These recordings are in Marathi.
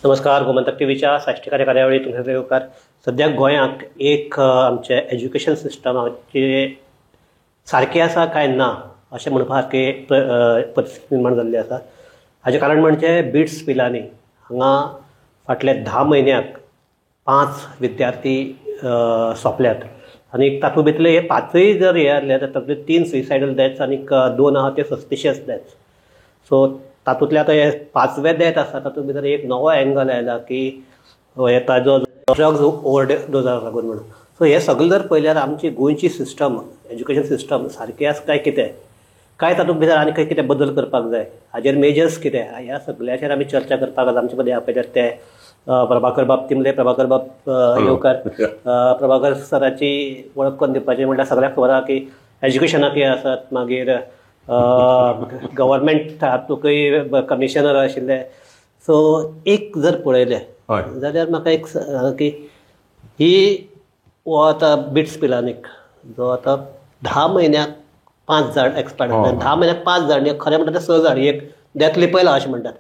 नमस्कार. गोमंतक टीव्हीच्या साश्टीकारी कार्यावळी तुमचे येवकार. सद्या गोंयांत एक आमचे एज्युकेशन सिस्टमाचे सारके आसा काय ना अशें म्हणपासारकी परिस्थिती निर्माण जाल्ली आसा. हाजें कारण म्हणजे बिट्स पिलांनी हांगा फाटल्या 10 म्हयन्याक 5 विद्यार्थी सोंपल्यात आनी तातूंत भितरले हे 5य जर हे आसले तर तातूंतले 3 सुइसायडल डेथ्स आनी 2 आहा ते सस्पिशियस डेथ्स. सो तातूंतले आतां हे 5वें डेथ आसा तातूंत भितर एक नवो एंगल आयला की हे ताजो ड्रग्स ओव्हरडोजाक लागून म्हणून. सो हे सगळें जर पळयल्यार आमची गोंयची सिस्टम एज्युकेशन सिस्टम सारकी आसा काय कितें काय तातूंत भितर आनी खंय कितें बदल करपाक जाय हाजेर मेजर्स कितें ह्या सगळ्याचेर आमी चर्चा करपाक आमचे मदें आपयल्यात ते प्रभाकर बाब तिमले. प्रभाकर बाब येवकार. प्रभाकर सराची वळख करून दिवपाची म्हणल्यार सगळ्यांक खबर आहा की एज्युकेशनाक हे आसात, मागीर गव्हर्मेंट हातूंकय कमिशनर आशिल्ले. सो एक जर पळयलें जाल्यार म्हाका एक की ही हो आतां बिट्स पिलानीक जो आतां 10 म्हयन्याक 5 जाण एक्सपायर जाता. 10 म्हयन्याक 5 जाण खरें म्हणटा तें 6 जाण एक डेथ लिपयला अशें म्हणटात.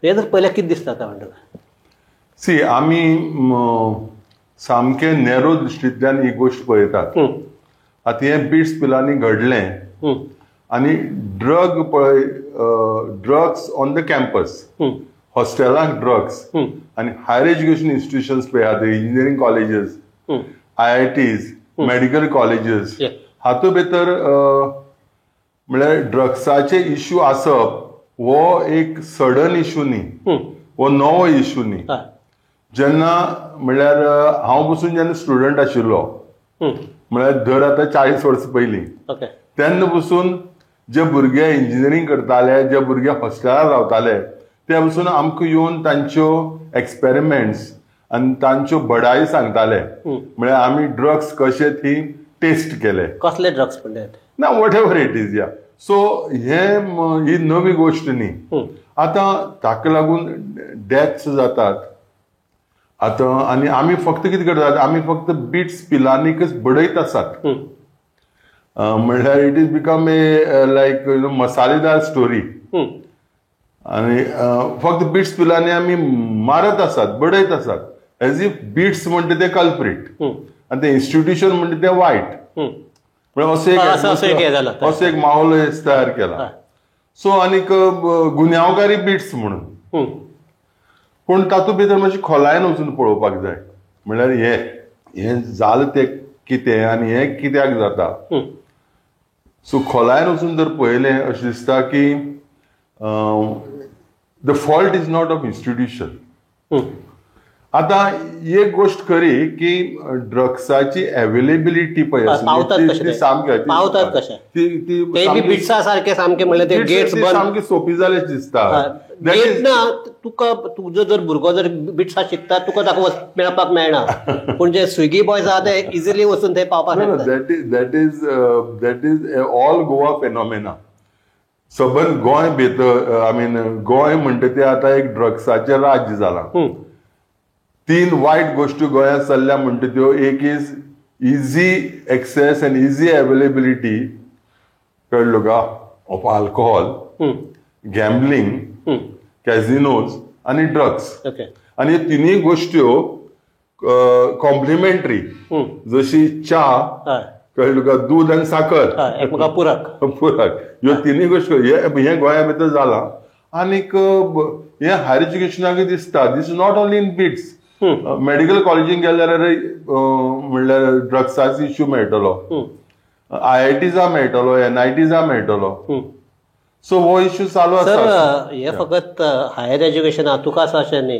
हे जर पळयल्यार कितें दिसता काय म्हणटा सी आमी सामके नॅरो दृश्टींतल्यान ही गोश्ट पळयतात. आतां हें बिट्स पिलांनी घडलें आनी ड्रग्स ऑन द कॅम्पस, हॉस्टेलांक ड्रग्स आनी हायर एज्युकेशन इन्स्टिट्यूशन्स पळयात, engineering colleges, IITs, medical colleges, हातूंत भितर म्हळ्यार ड्रग्साचे इश्यू आसप हो एक सडन इश्यू न्ही, हो नवो इश्यू न्ही. जेन्ना म्हळ्यार हांव पसून जेन्ना स्टुडंट आशिल्लो म्हळ्यार धर आतां 40 वर्सां पयलीं, तेन्ना पसून जे भुरगे इंजिनियरींग करताले, जे भुरगे हॉस्टेलार रावताले, ते पसून आमकां येवन तांच्यो एक्सपेरिमेंट्स आनी तांच्यो बडाई सांगताले. म्हळ्यार आमी ड्रग्स कशे थी टेस्ट केले. कसले ड्रग्स म्हणटात ना वॉट एवर इट इज. या सो ही नवी गोश्ट न्ही. आतां ताका लागून डेथ्स जातात आतां आनी आमी फक्त कितें करतात, आमी फक्त बिट्स पिलांनीकच बडयत आसात. म्हळ्यार इट इज बिकम ए लायक मसालेदार स्टोरी आनी फक्त बिट्स पिलांनी आमी मारत आसात, बडयत आसात एज इफ बिट्स म्हणटा ते कल्प्रीट आनी ते इन्स्टिट्यूशन म्हणटा ते वायट. म्हळ्यार असो एक माहोल तयार केला. सो आनीक गुन्यांवकारी बिट्स म्हणून. पूण तातूंत भितर मातशी खोलायेन वचून पळोवपाक जाय. म्हळ्यार हें जालें तें कितें आनी हें कित्याक जाता. सो खोलायेन वचून जर पळयलें अशें दिसता की the fault is not of institution. आतां एक गोश्ट खरी की ड्रग्साची अवेलेबिलिटी पळय सामकी सोपी जाली दिसता. तुजो जर भुरगो जर बिट्सा शिकता तुका ताका मेळपाक मेळना, पूण जे स्विगी बॉयज आहा ते इजिली वचून थंय पावपाक शकता. That is all Goa phenomena. सबंद गोंय भितर आय मीन गोंय म्हणटा ते आतां एक ड्रग्साचें राज्य जालां. 3 वायट गोश्टी गोंयांत चल्ल्या म्हणटा त्यो एक is easy access and easy availability कळ्ळो का ऑफ अल्कोहॉल, गॅम्बलिंग, कॅझिनोज आनी ड्रग्स. आनी ह्यो 3 गोश्ट्यो कॉम्प्लिमेंटरी. जशी च्या कळ्ळो का दूद आनी साखर पुरक ह्यो 3 गोश्टी हे गोंया भितर जाला. आनीक हे हायर एज्युकेशनाक दिसता this is not only in BITS. Medical कॉलेजीन गेले जाल्यार म्हणल्यार ड्रग्साचो इश्यू मेळटलो, IITs मेळटलो, NITs मेळटलो. सो हो इश्यू चालू आसा. हे फकत हायर एज्युकेशन तुका आसा अशें न्ही.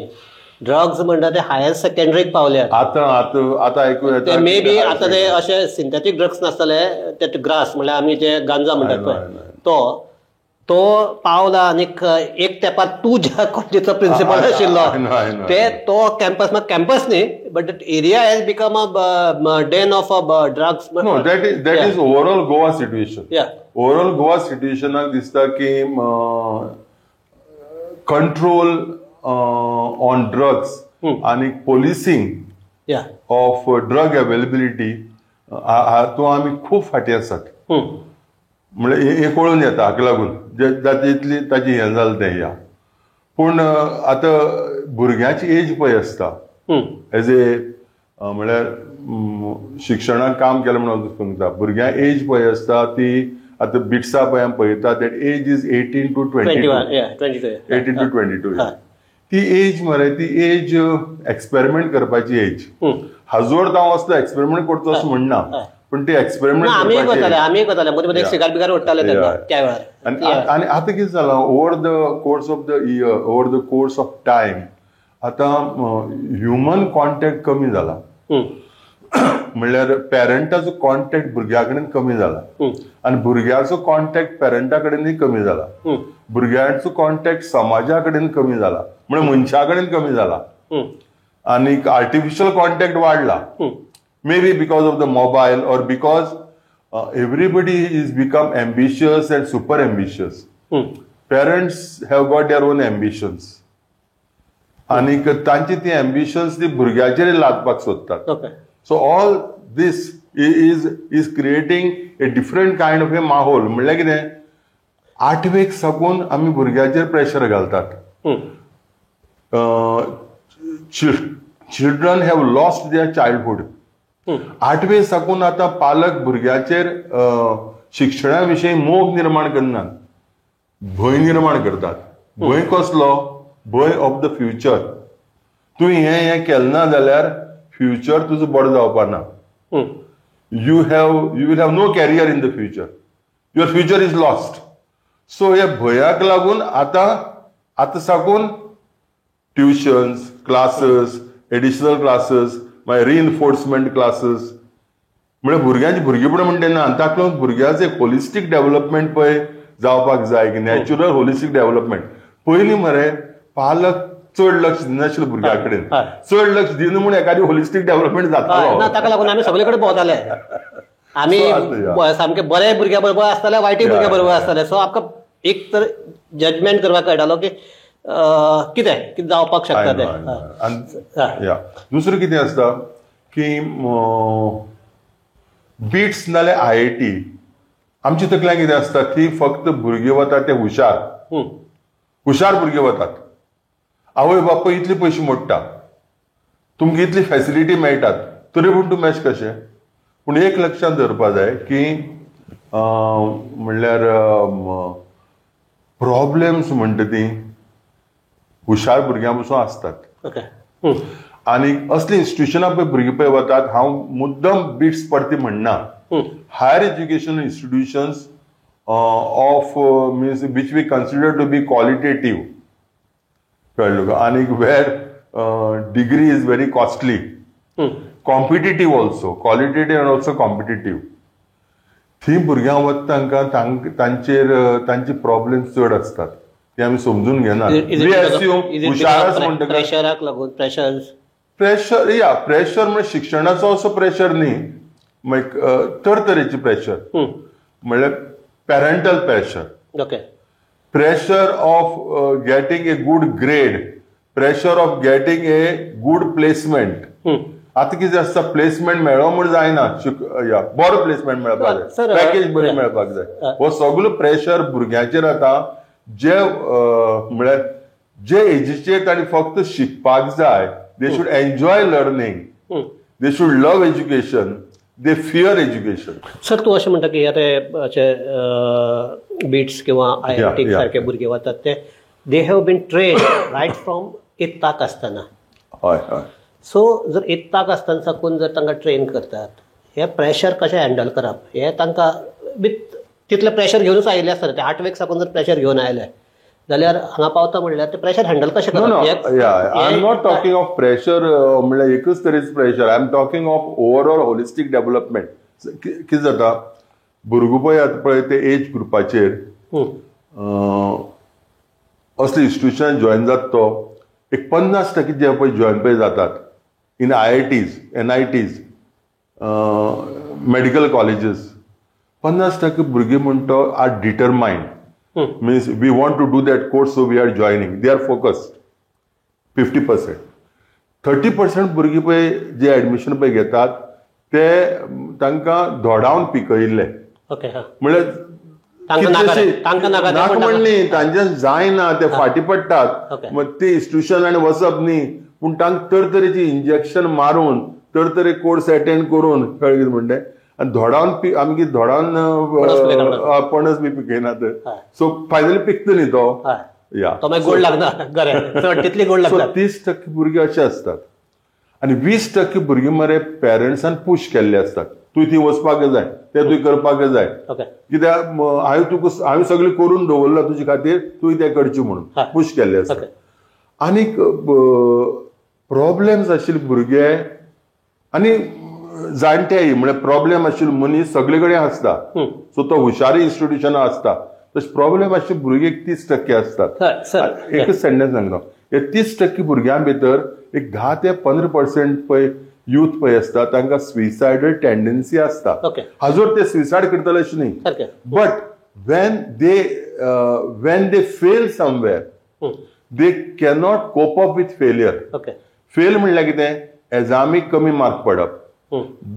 ड्रग्स म्हणटा ते हायर सेकंडरीक पावल्यात. आतां आयकूं येता मे बी आतां ते अशे सिंथेटीक ड्रग्स नासतले ते ग्रास म्हळ्यार आमी जे गांजा म्हणटात पळय तो पावला. आनीक एक तेंपार तूं ज्या कॉलेजीचो प्रिंसिपल आशिल्लो ते तो कॅम्पस न्ही but area has become a den of drugs. No that is overall Goa situation. Overall Goa सिट्युएशनाक दिसता की कंट्रोल ऑन ड्रग्स आनी पोलिसींग ऑफ ड्रग अवेलेबिलिटी हातूंत आमी खूब फाटीं आसात. म्हणजे हे कळून येता हाका लागून इतली ताजी हें जालें तें या. पूण आतां भुरग्याची एज पळय आसता एज ए म्हळ्यार शिक्षणाक काम केलें म्हणून सांगता भुरग्यां एज पळय आसता ती आतां बिट्सा पळय आमी पळयता that age is 18 to 22 18 to 22 ती एज मरे ती एज एक्सपेरिमेंट करपाची एज हाजोर जावं असलो एक्सपेरिमेंट करचो असं म्हणना पण ते एक्सपेरिमेंट आमी सिगार ओडटाले त्या वेळार आनी आतां कितें जालां over the course of the year over the course of time आतां ह्युमन कॉन्टॅक्ट कमी जाला म्हणल्यार पेरंटाचो कॉन्टॅक्ट भुरग्या कडेन कमी जाला आनी भुरग्याचो कॉन्टॅक्ट पेरंटा कडेनूय कमी जाला भुरग्यांचो कॉन्टॅक्ट समाजा कडेन कमी जाला म्हणजे मनशा कडेन कमी जाला आनी आर्टिफिशियल कॉन्टॅक्ट वाडला may be because of the mobile or because everybody is become ambitious and super ambitious parents have got their own ambitions आनी तांची ती एम्बिशन्स ती भुरग्याचेर लादपाक सोदतात so all this is creating a different kind of a माहोल म्हणल्यार कितें 8वेक साकून आमी भुरग्याचेर प्रेशर घालतात children have lost their childhood 8वे साकून आतां पालक भुरग्याचेर शिक्षणा विशीं मोग निर्माण करनात भंय निर्माण करतात भंय कसलो भंय ऑफ द फ्युचर तूं हें केलें ना जाल्यार फ्युचर तुजो बरो जावपाना you will have no career in the future your future is lost so ह्या भंयाक लागून आतां साकून ट्युशन्स क्लासेस एडिशनल क्लासेस मागीर रिइन्फोर्समेंट क्लासेस म्हणजे भुरग्यांची भुरगेपण म्हणटा तेन्ना ताका लागून भुरग्याचें एक होलिस्टीक डेव्हलपमेंट पळय जावपाक जाय की नॅचरल होलिस्टीक डेव्हलपमेंट पयलीं मरे पालक चड लक्ष दिनाशिल्लो भुरग्या कडेन चड लक्ष दिना म्हूण एखादी होलिस्टीक डेव्हलपमेंट जाता ताका लागून आमी सगळे कडेन भोंवताले आमी सामके बरे भुरग्या बरोबर आसताले वायटय भुरग्या बरोबर आसताले सो आमकां एक तर जजमेंट करपाक कळटालो की कितें जावपाक शकता तें दुसरें कितें आसता की बिट्स नाल्यार IIT आमच्या तकल्यान कितें आसता की फक्त भुरगे वतात ते हुशार भुरगे वतात आवय बापूय इतले पयशे मोडटा तुमकां इतली फॅसिलिटी मेळटात तरी पूण तूं मॅच कशें पूण एक लक्षांत दवरपा जाय की म्हणल्यार प्रॉब्लेम्स म्हणटा ती हुशार भुरग्यां पसून आसतात आनी असली इन्स्टिट्युशनां पळय भुरगे पळय वतात हांव मुद्दम बिट्स परती म्हणना higher education institutions of means which we consider to be qualitative कळ्ळें आनी where degree is very costly competitive also qualitative and also competitive थंय भुरग्यां वता तांकां तांचे प्रॉब्लेम्स चड आसतात ते आमी समजून घेनात हुशार म्हणटा प्रेशराक लागून प्रेशर म्हणजे शिक्षणाचो असो प्रेशर न्ही मागीर तरेतरेचे प्रेशर म्हणल्यार पेरंटल pressure pressure of getting a good grade, pressure of getting a good placement. आता कितें आसता प्लेसमेंट मेळ्ळो म्हूण जायना बरो प्लेसमेंट मेळपाक जाय पॅकेज बरें मेळपाक जाय हो सगळो प्रेशर भुरग्यांचेर आता जे म्हळ्यार जे एजीचेर तांणी फक्त शिकपाक जाय they should enjoy learning they should love education they fear education sir तूं अशें म्हणटा की आतां बिट्स किंवा IIT सारके भुरगे वतात ते they have been train right from इत्ताक आसतना हय हय सो जर इत्ताक आसतना साकून जर तांकां ट्रेन करतात हे प्रेशर कशें हँडल करप हे तांकां तितलें प्रेशर घेवनूच आयिल्ले आसता ते 8वेक साकून जर प्रेशर घेवन आयले जाल्यार हांगा पावता म्हणल्यार ते प्रेशर हँडल कशें करप I am not talking of pressure म्हणल्यार एकच तरेच pressure I am talking of overall holistic development कितें जाता भुरगो पळय आतां पळय ते एज ग्रुपाचेर असले इन्स्टिट्युशन जॉयन जाता तो एक 50% जे पळय जॉयन पळय जातात in IITs NITs medical colleges 50% भुरगे म्हणटा R डिटरमायंड means we want to do that course so we are joining they are focused 50% 30% भुरगीं पळय जे ऍडमिशन पळय घेतात ते तांकां धोडावन पिकयल्ले ओके म्हळ्यार नाका म्हणली तांचे जायना, ते फाटी पडटात. मग ते इन्स्टिट्यूशन वचप न्ही, पूण तांकां तरेतरेची इंजेक्शन मारून तरेतरे कोर्स अटेंड करून कळ्ळें कितें म्हणटे, आनी धोडावन आमी कितें धोडावन पणस बी पिकयनात. सो फायनली पिकता न्ही तो. गोड लागना. 30% भुरगे अशे असतात आनी 20% भुरगे मरे पेरंट्सान पुश केल्ले असतात. तूं थंय वचपाक जाय, ते तुवें करपाक जाय, कित्याक हांवें सगळें करून दवरला तुजे खातीर, तुवें तें करचें म्हणून पुश केल्ले असतात. आनीक प्रॉब्लेम्स आशिल्ले भुरगे आनी जाणटेय, म्हळ्यार प्रॉब्लेम आशिल्ले मनीस सगळे कडेन आसता. सो तो हुशारी इन्स्टिट्यूशनां आसता, तशें प्रॉब्लेम आशिल्ले भुरगे 30% असतात. एकच सेंटेन्स सांगता, हे 30% भुरग्यां भितर एक 10 ते 15% पळय यूथ पळय आसता, तांकां सुइसायडल टेंडन्सी आसता. हाजोर ते सुइसायड करतले अशें न्ही, but when they fail somewhere, they cannot cope up with failure. Fail म्हणल्यार कितें, एग्जामीक कमी मार्क पडप,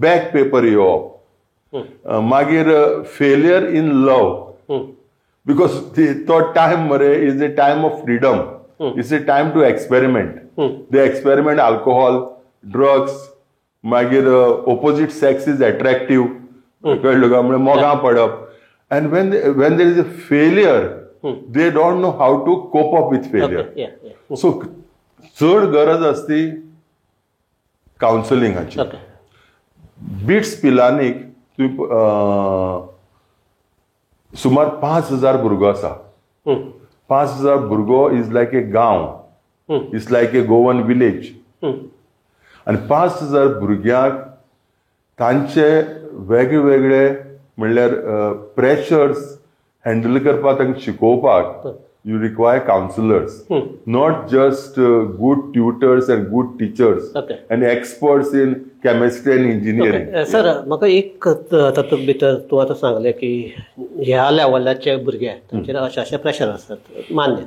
बॅक पेपर येवप, मागीर फेलियर इन लव, बिकॉज तो टायम मरे is a time of freedom. It's a time to experiment. They experiment alcohol, drugs, मागीर opposite sex is attractive, कळ्ळें का, म्हणजे मोगां पडप. And when there is a failure, they don't know how to cope up with failure. So चड गरज असती कावन्सिलिंगाची. बिट्स पिलानीक सुमार 5,000 भुरगो आसा. 5,000 भुरगो इज लायक ए गांव, is like A Goan village. आनी 5,000 भुरग्यांक तांचे वेगळे म्हणल्यार प्रेशर्स हँडल करपाक, तांकां शिकोवपाक you require counselors, not just good tutors and good teachers and experts in chemistry and engineering. Sir, म्हाका एक तातूंत भितर तूं आतां सांगलें की ह्या लेवलाचे भुरगे तांचेर अशे प्रेशर आसतात, मान्य.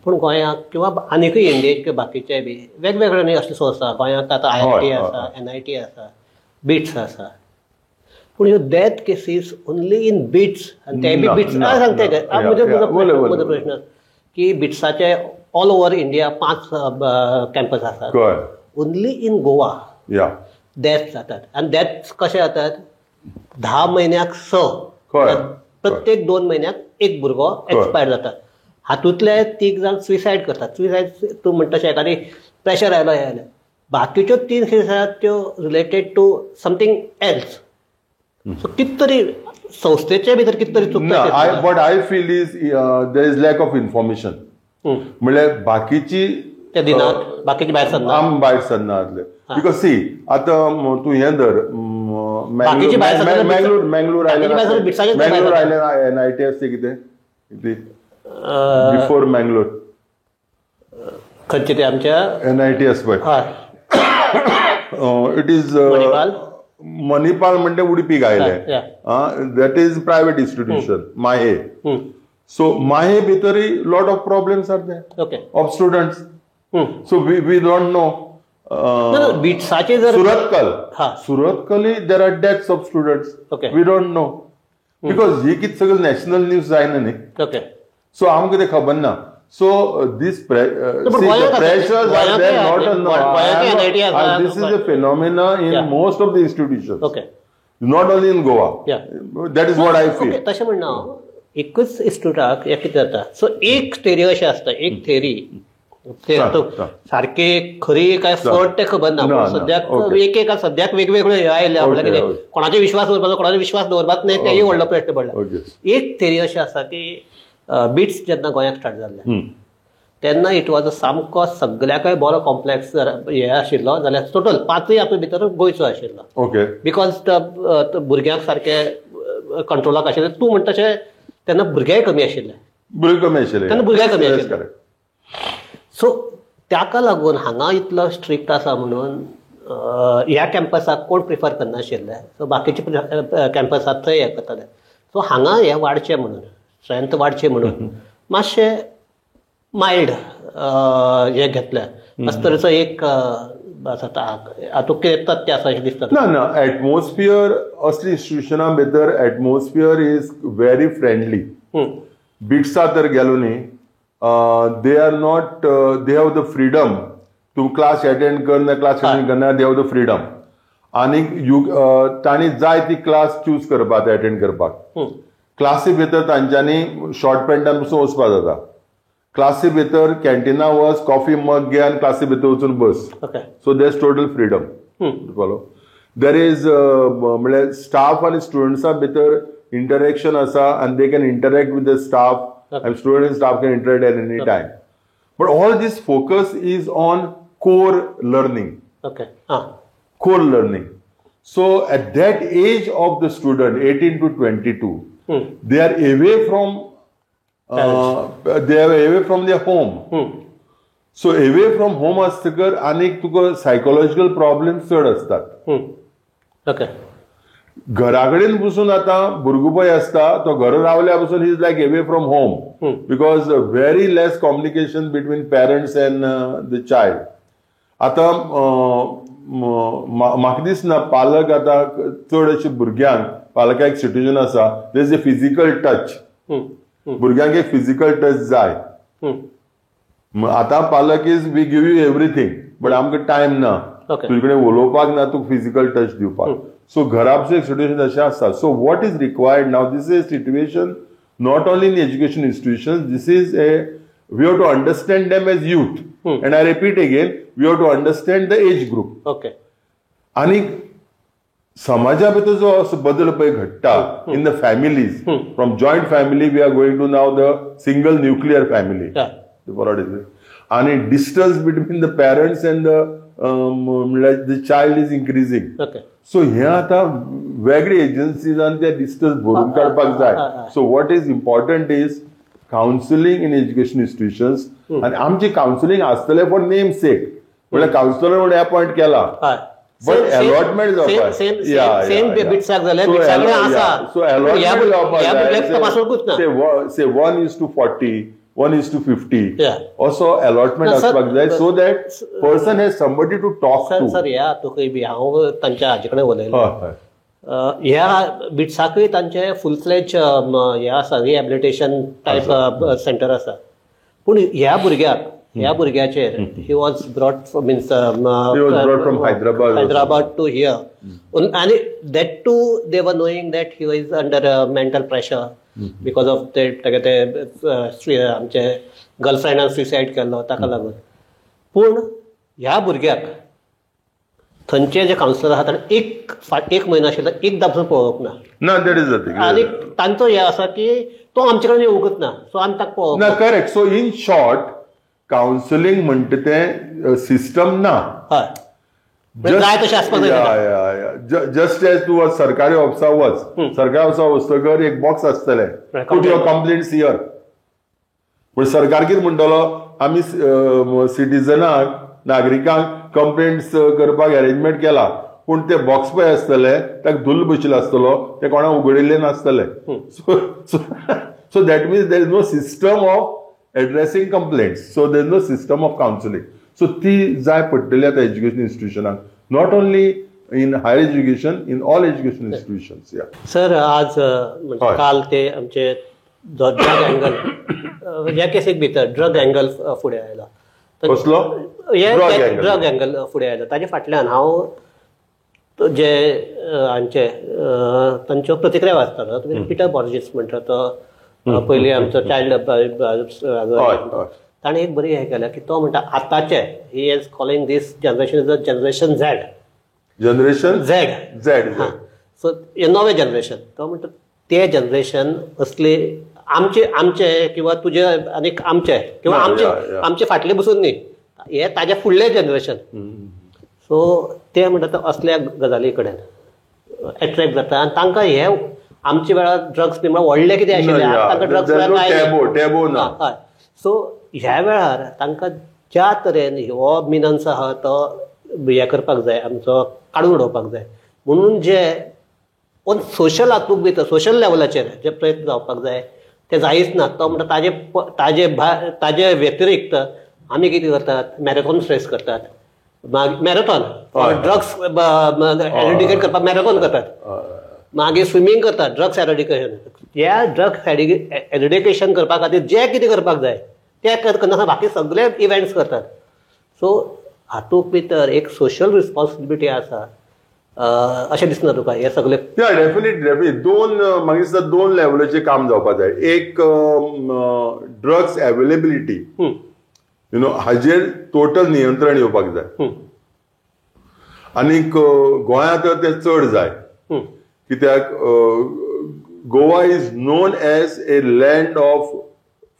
पूण गोंयांत किंवा आनीकय इंडियेक किंवा बाकीचे बी वेगवेगळे न्ही असले संस्था. गोंयांत आतां IIT आसा, NIT आसा, बिट्स आसा. पूण ह्यो death cases only in bits, आनी ते बी बिट्स सांगते म्हजो प्रश्न की बिट्साचे ऑल ओव्हर इंडिया 5 कॅम्पस आसात, ओन्ली इन गोवा डेथ जातात. आनी डेथ कशे जातात, 10 म्हयन्याक 6, प्रत्येक 2 म्हयन्याक एक भुरगो एक्सपायर जाता. हातूंतले 3 जाण सुइसायड करतात. सुइसायड तूं म्हणटा तशें एखादी प्रेशर आयलो हे आयलें. बाकीच्यो 3 केसी आसात त्यो related to something else. So कित तरी संस्थेचे भितर कित तरी चुकता. But I feel is there is lack of information. म्हणल्यार बाकीची ते दिनात, बाकीची भायर सरना, आम भायर सरनातले. बिकॉज सी आतां तूं हें धर, मँगलोर आयले NIT असते कितें बिफोर मँगलोर, खंयचे ते आमच्या NIT आसा पळय, इट इज मणिपाल म्हणटे उडपी आयले. That is private institution, MAHE. So MAHE भितरय lot of problems are there of students. So we don't know. Surathkal there are deaths of students, we don't know, because ही कितें सगळें नॅशनल न्यूज जायना न्ही. सो आमकां कितें खबर ना. So this pressures are there, not a no. This is a phenomena in most of the institutions. Not only in Goa. That is what I feel. तशें म्हणना एकच इन्स्टिट्यूटाक हे कितें जाता. सो एक थेरी अशें आसता, एक थेरी सारके खरी काय फट ते खबर ना. सद्याक एक सद्याक वेगवेगळे आयल्या, म्हणल्यार कितें कोणाचेर विश्वास दवरपाचो, कोणाचेर विश्वास दवरपाक नाही, तेय व्हडलो प्रश्न पडला. एक थेरी अशी आसा की बिट्स जेन्ना गोंयांत स्टार्ट जाल्ले तेन्ना इट वॉज सामको सगळ्याकय बरो कॉम्प्लेक्स हे आशिल्लो, जाल्यार टोटल 5 हातूंत भितर गोंयचो आशिल्लो. बिकॉज भुरग्यांक सारके कंट्रोलाक आशिल्ले. तूं म्हणटा तशें तेन्ना भुरगेय कमी आशिल्ले, तेन्ना भुरग्याय कमी आशिल्ले. सो ताका लागून हांगा इतलो स्ट्रिक्ट आसा म्हणून ह्या कॅम्पसाक कोण प्रिफर करनाशिल्ले. सो बाकीचे कॅम्पसाक थंय हे करताले. सो हांगा हे वाडचें म्हणून, स्ट्रेंथ वाडचें म्हणून मातशें मायल्ड हे घेतलें. अशे तरेचो एक हातूंत कितें तथ्य आसा अशें दिसता. ना, एटमॉस्फियर असली इन्स्टिट्यूशनां भितर एटमॉस्फियर इज व्हेरी फ्रेंडली. बिट्सा तर गेलो न्ही, they are not, they have the freedom. तूं क्लास अटेंड करना, क्लास अटेंड करना, दे हॅव द फ्रीडम. आनी तांणी जाय ती क्लास चूज करपाक, अटेंड करपाक. क्लासी भितर तांच्यांनी शॉर्ट पॅन्टान पसून वचपाक जाता. क्लासी भितर कॅन्टिना वच, कॉफी मग घे आनी क्लासी भितर वचून बस. So there is total freedom. Follow. There is म्हळ्यार स्टाफ आनी स्टुडंट्सा भितर इंटरेक्शन आसा, आनी they can interact with the staff, आनी स्टुडंट आनी staff can interact at any time. But all this focus is on core learning. Core learning. So at that age of the student, 18 to 22, they are away from their home. So away from home astakar anek tuka psychological problems चड असतात. घरा कडेन बसून आतां भुरगोपय आसता, तो घरा रावल्या बसून he is like away from home, because very less communication between parents and the child. आतां म्हाका दिसना पालक आतां चड अशे भुरग्यांक, पालकांक एक सिट्युएशन आसा, there is a physical touch. भुरग्यांक एक फिजिकल टच जाय. आतां पालक is we give you everything, but आमकां टायम ना, तुजे कडेन उलोवपाक ना, तुका फिजिकल टच दिवपाक. सो घरा बसून एक सिट्युएशन अशें आसता. So what is required now, this is situation not only in education institutions, this is we have to understand them as youth. And I repeat again, we have to understand the age group. आणि समाजा भितर जो बदल पळय घडटा in the families, from joint family we are going to now the single nuclear family. आणि distance between the parents and the child is increasing. So हे आता वेगळी एजन्सीजान ते डिस्टन्स भरून काडपाक जाय. So what is important is counselling in education institutions. आणि आमचे काउन्सिलिंग आसतले फॉर नेम सेक, म्हणजे काउन्सिलर म्हणून अपॉइंट केला, बट अलॉटमेंट जावपाक से 1:40, 1:50 असो अलॉटमेंट आसपाक जाय, so that person has somebody to talk to. Sir ह्या तुका बी हांव तांच्या हाजे कडेन उलयलो, ह्या बिट्साकूय तांचे फुल फ्लेज हे आसा, रिहॅबिलिटेशन टायप सेंटर आसा. पूण ह्या भुरग्याचेर he was brought means from Hyderabad to here, आनी that to they were knowing that he is under mental pressure because of ते आमचे गर्लफ्रेंडान सुसायड केल्लो ताका लागून. पूण ह्या भुरग्याक थंयचे जे काउन्सिलर आहा ताणें एक म्हयनो आशिल्लो एकदां पसून पळोवंक ना. आनी तांचो हे आसा की तो आमचे कडेन येवंकच ना, सो आमी ताका पळोवंक ना. Correct. So in short counselling म्हणटा तें सिस्टम ना. जाय तशें आसपाक जाय. जस्ट एज तूं सरकारी ऑफिसा वच, सरकारी ऑफिसा वचतकर एक बॉक्स आसतलें, पुट युअर कंप्लेंट्स हियर. पूण सरकार कितें म्हणटलो, आमी सिटीजनाक, नागरिकांक कंप्लेंट्स करपाक अरेंजमेंट केला, पूण ते बॉक्स पळय आसतले ताका धुल्ल बशिल्लो आसतलो, ते कोणाक उगडिल्ले नासतले. So that means there is no system of addressing complaints, so there is no system of counselling. So ती जाय पडटली आतां एज्युकेशन इन्स्टिट्यूशनाक, not only in higher education, in all education institutions. Sir आज म्हणजे काल ते आमचे ड्रग अँगल, ह्या केसीक भितर ड्रग अँगल फुडें आयला. कसलो ड्रग अँगल फुडें आयला. ताजे फाटल्यान हांव जे हांचे तांच्यो प्रतिक्रिया वाचतालो. तुमी पिटर बॉर्जीस म्हणटा तो पयलीं आमचो चायल्ड ताणें एक बरी हें केल्या की तो म्हणटा आतांचे, he is calling this generation is a generation Z. So हे नवे जनरेशन. तो म्हणटा ते जनरेशन असले आमचे किंवा तुजे आनी आमचे किंवा आमचे फाटले बसून न्ही, हे ताजे फुडले जनरेशन. सो ते म्हणटा असल्या गजाली कडेन एट्रॅक्ट जाता. आनी तांकां हे आमच्या वेळार ड्रग्स न्ही म्हळ्यार व्हडले कितें आशिल्ले, तांकां ड्रग्स हय. सो ह्या वेळार तांकां ज्या तरेन हो मिनन्स आहा तो हे करपाक जाय, आमचो काडून उडोवपाक जाय म्हणून जे सोशल हातूंत भितर, सोशल लेवलाचेर जे प्रयत्न जावपाक जाय ते जायच ना. तो म्हणटा ताजे व्यतिरिक्त आमी कितें करतात, मॅरेथॉन रेस करतात. मॅरेथॉन ड्रग्स एरेडिकेट करपाक मॅरेथॉन करतात. मागीर स्विमींग करतात ड्रग्स एरेडिकेशन. ह्या ड्रग्स एरेडिकेशन करपा खातीर जे कितें करपाक जाय ते करना बाकी सगळे इव्हेंट्स करतात. सो हातूंत भितर एक सोशल रिस्पॉन्सिबिलिटी आसा अशें दिसना तुका हे सगळे. डेफिनेटली दोन म्हाका दिसता दोन लेवलाचेर काम जावपाक जाय. एक ड्रग्स अवेलेबिलिटी हाजेर टोटल नियंत्रण येवपाक जाय. आनीक गोंयांत ते चड जाय कित्याक Goa is known as a land of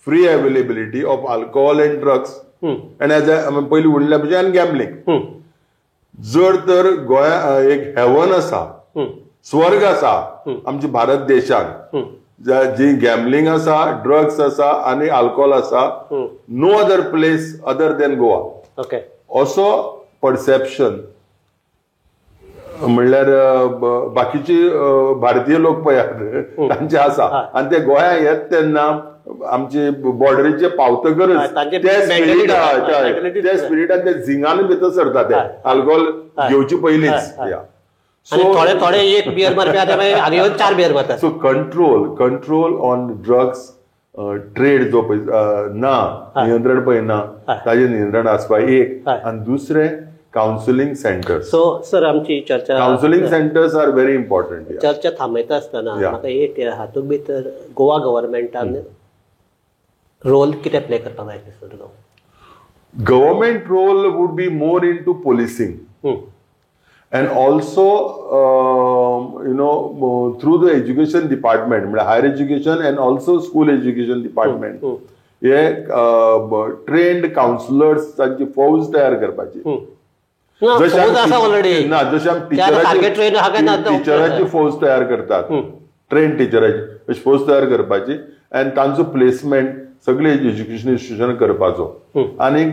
free availability of alcohol and drugs and as पयलीं उरल्या भशेन आनी गॅम्बलिंग. जर तर गोंया एक हेवन आसा स्वर्ग आसा आमच्या भारत देशांत जी गॅम्बलिंग आसा ड्रग्स आसा आनी अल्कोहोल आसा no other place other than Goa. Okay असो परसेप्शन म्हणल्यार बाकीचे भारतीय लोक पळयात तांचे आसा आनी ते गोंया येत तेन्ना आमचे बॉर्डरीचे पावतकच त्या स्पिरिटान ते झिंगान भितर सरता ते अल्कोहोल घेवचे पयलींच. थोडे एक बियर मारपी 4 बियर मारतात. So control on drugs trade जो ना नियंत्रण पळय ना ताजेर नियंत्रण आसपा एक. आनी दुसरें काउन्सिलिंग सेंटर्स. सो सर आमची चर्चा counselling centres are very important. चर्चा थांबयता आसतना म्हाका एक हातूंत भितर गोवा गव्हर्मेंटान रोल कितें प्ले करपाक जाय दिसता तुका? Government role would be more in to policing and also through the education department म्हणजे higher education and also school education department हे ट्रेन्ड काउन्सिलर्स तांची फौज तयार करपाची. ना जशे टिचराची फौज तयार करतात ट्रेन टिचराची फौज तयार करपाची आनी तांचो प्लेसमेंट सगळे एज्युकेशन इन्स्टिट्यूशन करपाचो आनी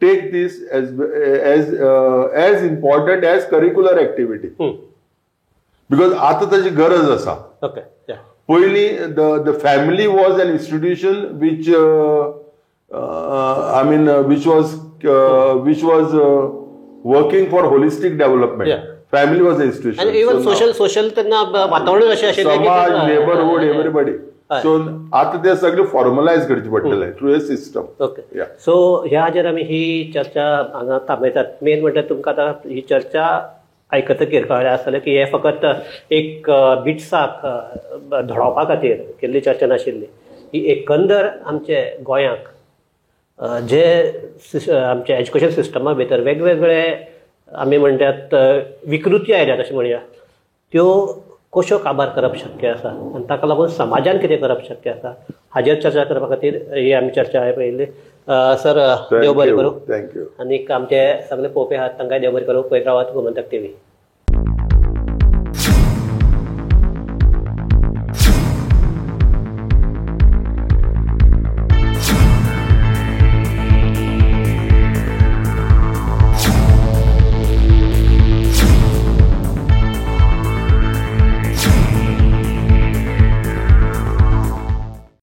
take this as important as curricular activity because आता ताची गरज आसा. पयली the family was an institution which which was working for holistic development. Family was an institution and even social त्यांना वातावरण अशें आशिल्लें समाज नेबरहूड एवरीबडी. सो आता ते सगळे फॉर्मलायज करचे पडटले through a system. Okay so ह्या हाजेर आमी ही चर्चा हांगा थांबयतात. मेन म्हणजे तुमकां आतां ही चर्चा आयकतकीर कळ्ळें आसतलें की हे फकत एक बिट्साक धडोवपा खातीर केल्ली चर्चा नाशिल्ली. ही एकंदर आमचे गोंयांक जे आमच्या एज्युकेशन सिस्टमा भितर वेगवेगळे आमी म्हणटात विकृती आयल्यात अशें म्हणया त्यो कश्यो काबार करप शक्य आसा आनी ताका लागून समाजान कितें करप शक्य आसा हाजेर चर्चा करपा खातीर ही आमी चर्चा पळयल्ली. सर देव बरें करूं. थँक्यू. आनीक आमचे सगळे पळोवपी आहात तांकांय देव बरें करूं. पळयत रावात गोमंतक TV.